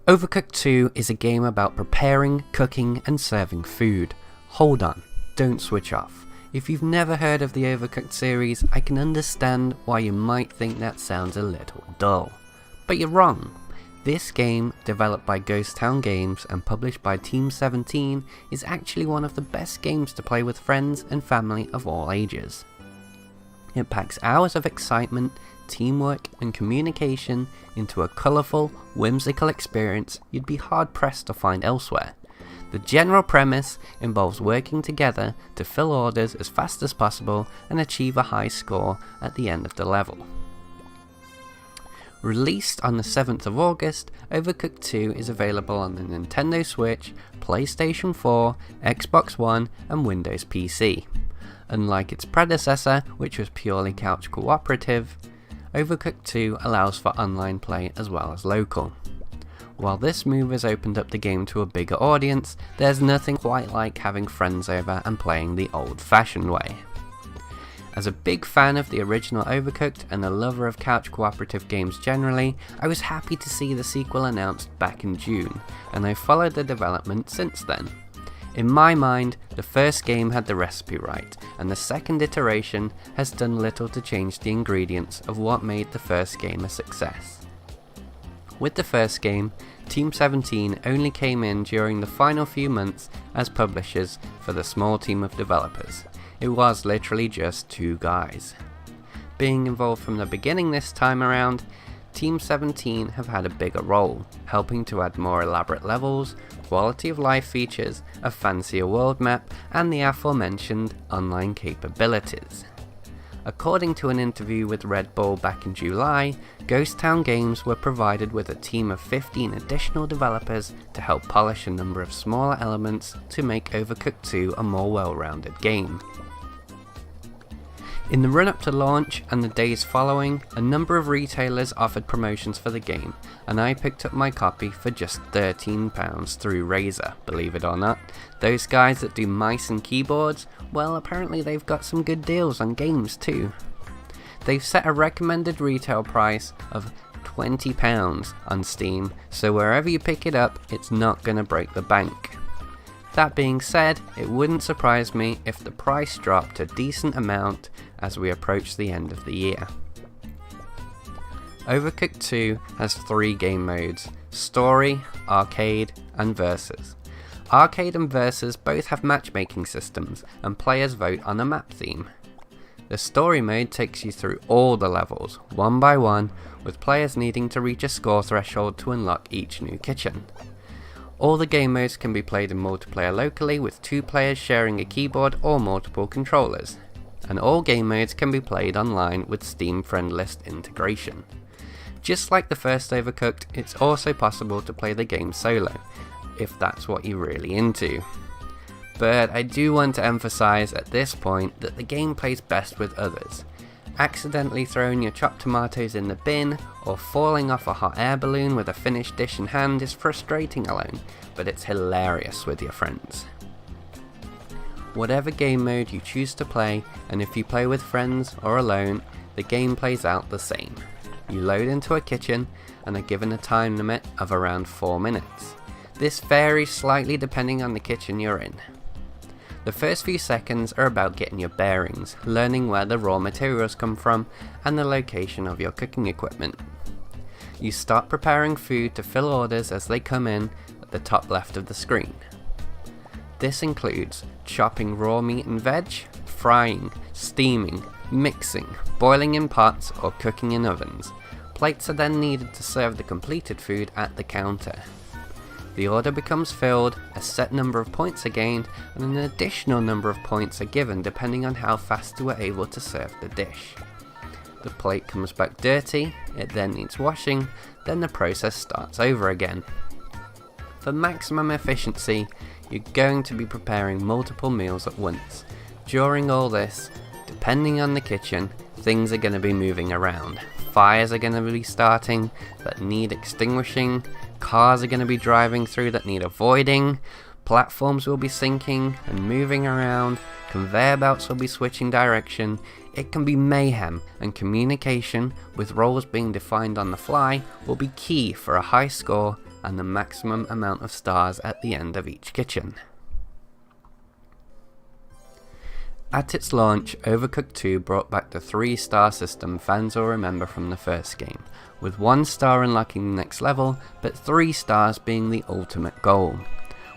Overcooked 2 is a game about preparing, cooking and serving food. Hold on, don't switch off. If you've never heard of the Overcooked series, I can understand why you might think that sounds a little dull. But you're wrong. This game, developed by Ghost Town Games and published by Team 17, is actually one of the best games to play with friends and family of all ages. It packs hours of excitement, teamwork and communication into a colourful, whimsical experience you'd be hard pressed to find elsewhere. The general premise involves working together to fill orders as fast as possible and achieve a high score at the end of the level. Released on the 7th of August, Overcooked 2 is available on the Nintendo Switch, PlayStation 4, Xbox One and Windows PC. Unlike its predecessor, which was purely couch cooperative, Overcooked 2 allows for online play as well as local. While this move has opened up the game to a bigger audience, there's nothing quite like having friends over and playing the old-fashioned way. As a big fan of the original Overcooked and a lover of couch cooperative games generally, I was happy to see the sequel announced back in June, and I've followed the development since then. In my mind, the first game had the recipe right, and the second iteration has done little to change the ingredients of what made the first game a success. With the first game, Team 17 only came in during the final few months as publishers for the small team of developers. It was literally just 2 guys. Being involved from the beginning this time around, Team 17 have had a bigger role, helping to add more elaborate levels, quality of life features, a fancier world map, and the aforementioned online capabilities. According to an interview with Red Bull back in July, Ghost Town Games were provided with a team of 15 additional developers to help polish a number of smaller elements to make Overcooked 2 a more well-rounded game. In the run-up to launch and the days following, a number of retailers offered promotions for the game, and I picked up my copy for just £13 through Razer, believe it or not. Those guys that do mice and keyboards, well, apparently they've got some good deals on games too. They've set a recommended retail price of £20 on Steam, so wherever you pick it up, it's not gonna break the bank. That being said, it wouldn't surprise me if the price dropped a decent amount as we approach the end of the year. Overcooked 2 has 3 game modes: Story, Arcade and Versus. Arcade and Versus both have matchmaking systems and players vote on a map theme. The Story mode takes you through all the levels, one by one, with players needing to reach a score threshold to unlock each new kitchen. All the game modes can be played in multiplayer locally with 2 players sharing a keyboard or multiple controllers, and all game modes can be played online with Steam friend list integration. Just like the first Overcooked, it's also possible to play the game solo, if that's what you're really into. But I do want to emphasize at this point that the game plays best with others. Accidentally throwing your chopped tomatoes in the bin or falling off a hot air balloon with a finished dish in hand is frustrating alone, but it's hilarious with your friends. Whatever game mode you choose to play, and if you play with friends or alone, the game plays out the same. You load into a kitchen and are given a time limit of around 4 minutes. This varies slightly depending on the kitchen you're in. The first few seconds are about getting your bearings, learning where the raw materials come from, and the location of your cooking equipment. You start preparing food to fill orders as they come in at the top left of the screen. This includes chopping raw meat and veg, frying, steaming, mixing, boiling in pots or cooking in ovens. Plates are then needed to serve the completed food at the counter. The order becomes filled, a set number of points are gained, and an additional number of points are given depending on how fast you were able to serve the dish. The plate comes back dirty, it then needs washing, then the process starts over again. For maximum efficiency, you're going to be preparing multiple meals at once. During all this, depending on the kitchen, things are going to be moving around. Fires are going to be starting that need extinguishing, cars are going to be driving through that need avoiding, platforms will be sinking and moving around, conveyor belts will be switching direction. It can be mayhem, and communication, with roles being defined on the fly, will be key for a high score and the maximum amount of stars at the end of each kitchen. At its launch, Overcooked 2 brought back the 3-star system fans will remember from the first game, with 1 star unlocking the next level, but 3 stars being the ultimate goal.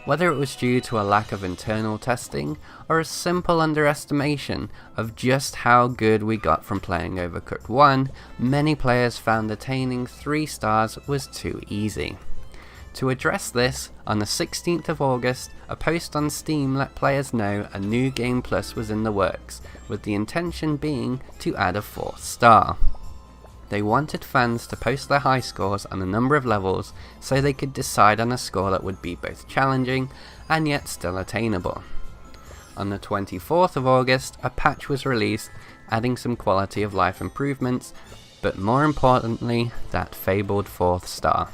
Whether it was due to a lack of internal testing, or a simple underestimation of just how good we got from playing Overcooked 1, many players found attaining 3 stars was too easy. To address this, on the 16th of August, a post on Steam let players know a new Game Plus was in the works, with the intention being to add a 4th star. They wanted fans to post their high scores on a number of levels so they could decide on a score that would be both challenging and yet still attainable. On the 24th of August, a patch was released, adding some quality of life improvements, but more importantly, that fabled 4th star.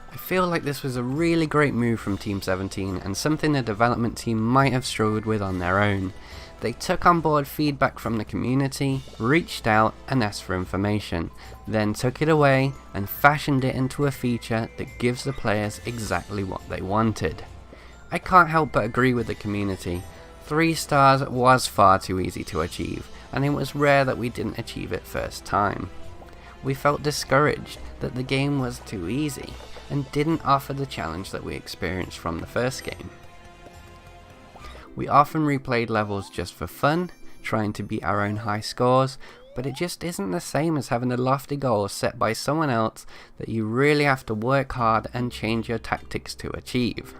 I feel like this was a really great move from Team 17 and something the development team might have struggled with on their own. They took on board feedback from the community, reached out and asked for information, then took it away and fashioned it into a feature that gives the players exactly what they wanted. I can't help but agree with the community. 3 stars was far too easy to achieve, and it was rare that we didn't achieve it first time. We felt discouraged that the game was too easy, and didn't offer the challenge that we experienced from the first game. We often replayed levels just for fun, trying to beat our own high scores, but it just isn't the same as having a lofty goal set by someone else that you really have to work hard and change your tactics to achieve.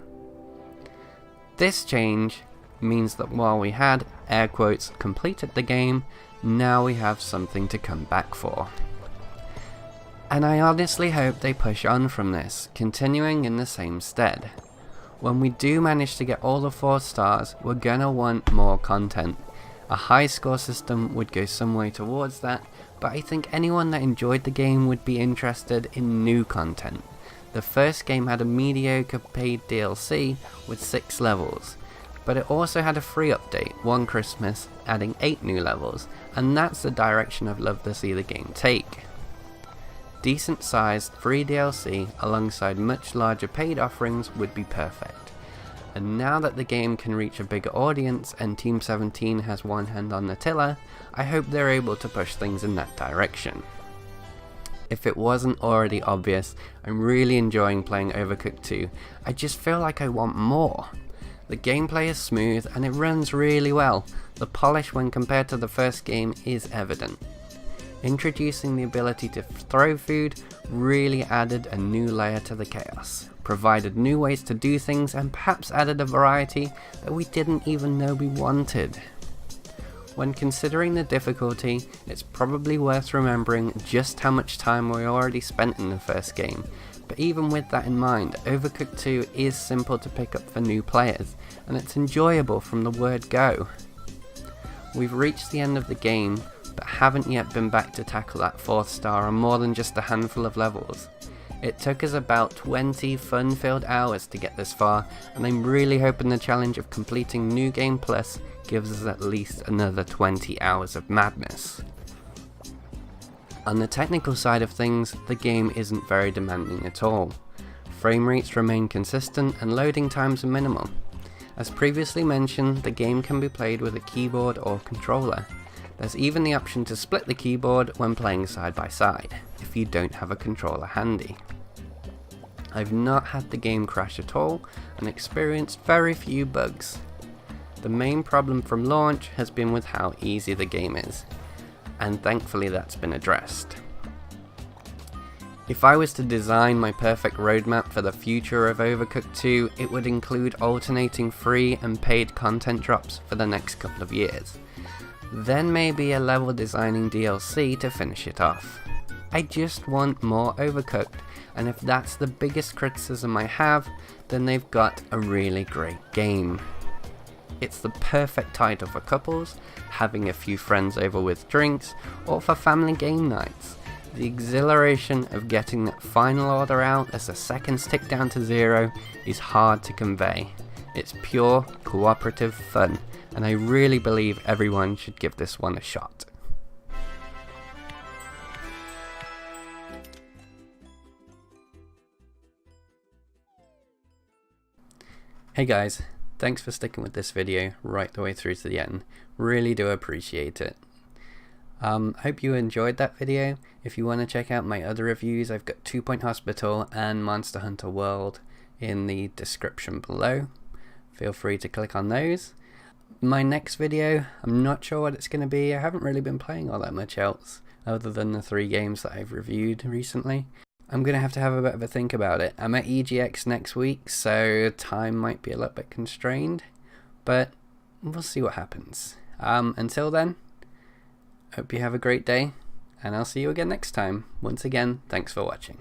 This change means that while we had, air quotes, completed the game, now we have something to come back for. And I honestly hope they push on from this, continuing in the same stead. When we do manage to get all the 4 stars, we're gonna want more content. A high score system would go some way towards that, but I think anyone that enjoyed the game would be interested in new content. The first game had a mediocre paid DLC with 6 levels, but it also had a free update, one Christmas, adding 8 new levels, and that's the direction I'd love to see the game take. Decent sized free DLC alongside much larger paid offerings would be perfect. And now that the game can reach a bigger audience and Team 17 has one hand on the tiller, I hope they're able to push things in that direction. If it wasn't already obvious, I'm really enjoying playing Overcooked 2, I just feel like I want more. The gameplay is smooth and it runs really well, the polish when compared to the first game is evident. Introducing the ability to throw food really added a new layer to the chaos, provided new ways to do things and perhaps added a variety that we didn't even know we wanted. When considering the difficulty, it's probably worth remembering just how much time we already spent in the first game, but even with that in mind, Overcooked 2 is simple to pick up for new players, and it's enjoyable from the word go. We've reached the end of the game, but haven't yet been back to tackle that 4th star on more than just a handful of levels. It took us about 20 fun-filled hours to get this far, and I'm really hoping the challenge of completing New Game Plus gives us at least another 20 hours of madness. On the technical side of things, the game isn't very demanding at all. Frame rates remain consistent and loading times are minimal. As previously mentioned, the game can be played with a keyboard or controller. There's even the option to split the keyboard when playing side by side, if you don't have a controller handy. I've not had the game crash at all, and experienced very few bugs. The main problem from launch has been with how easy the game is, and thankfully that's been addressed. If I was to design my perfect roadmap for the future of Overcooked 2, it would include alternating free and paid content drops for the next couple of years. Then maybe a level designing DLC to finish it off. I just want more Overcooked, and if that's the biggest criticism I have, then they've got a really great game. It's the perfect title for couples, having a few friends over with drinks, or for family game nights. The exhilaration of getting that final order out as the seconds tick down to 0 is hard to convey. It's pure cooperative fun, and I really believe everyone should give this one a shot. Hey guys, thanks for sticking with this video right the way through to the end. Really do appreciate it. Hope you enjoyed that video. If you want to check out my other reviews, I've got 2 Point Hospital and Monster Hunter World in the description below. Feel free to click on those. My next video, I'm not sure what it's going to be. I haven't really been playing all that much else other than the 3 games that I've reviewed recently. I'm going to have a bit of a think about it. I'm at EGX next week, so time might be a little bit constrained, but we'll see what happens. Until then, hope you have a great day, and I'll see you again next time. Once again, thanks for watching.